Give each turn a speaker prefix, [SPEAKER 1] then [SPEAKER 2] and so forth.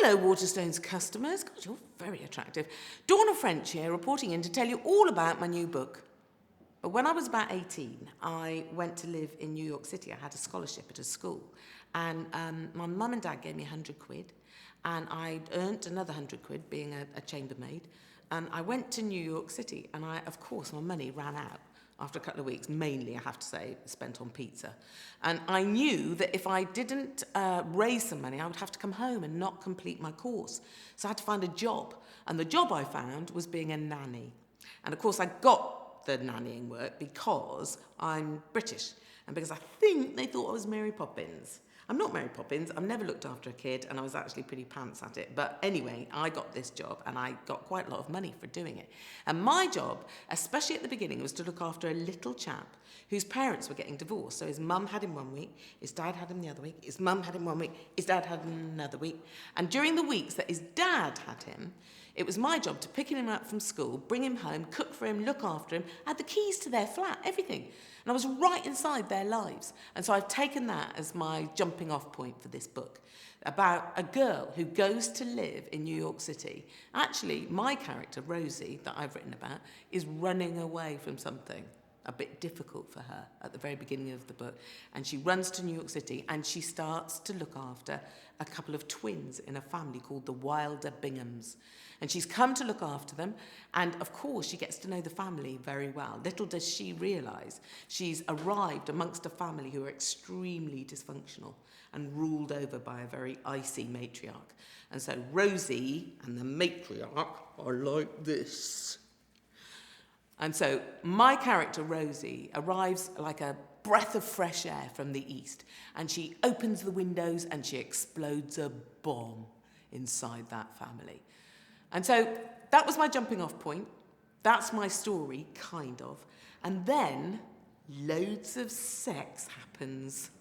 [SPEAKER 1] Hello, Waterstones customers. God, you're very attractive. Donna French here, reporting in to tell you all about my new book. But when I was about 18, I went to live in New York City. I had a scholarship at a school. And my mum and dad gave me 100 quid. And I earned another 100 quid being a chambermaid. And I went to New York City. And of course, my money ran out after a couple of weeks, mainly, I have to say, spent on pizza. And I knew that if I didn't raise some money, I would have to come home and not complete my course. So I had to find a job. And the job I found was being a nanny. And of course, I got the nannying work because I'm British and because I think they thought I was Mary Poppins. I'm not Mary Poppins, I've never looked after a kid, and I was actually pretty pants at it. But anyway, I got this job, and I got quite a lot of money for doing it. And my job, especially at the beginning, was to look after a little chap whose parents were getting divorced. So his mum had him 1 week, his dad had him the other week, his mum had him 1 week, his dad had him another week. And during the weeks that his dad had him, it was my job to pick him up from school, bring him home, cook for him, look after him, I had the keys to their flat, everything. And I was right inside their lives. And so I've taken that as my jumping off point for this book about a girl who goes to live in New York City. Actually, my character, Rosie, that I've written about, is running away from something a bit difficult for her at the very beginning of the book. And she runs to New York City and she starts to look after a couple of twins in a family called the Wilder Binghams. And she's come to look after them. And of course, she gets to know the family very well. Little does she realise she's arrived amongst a family who are extremely dysfunctional and ruled over by a very icy matriarch. And so Rosie and the matriarch are like this. And so my character, Rosie, arrives like a breath of fresh air from the east, and she opens the windows and she explodes a bomb inside that family. And so that was my jumping off point. That's my story, kind of. And then loads of sex happens.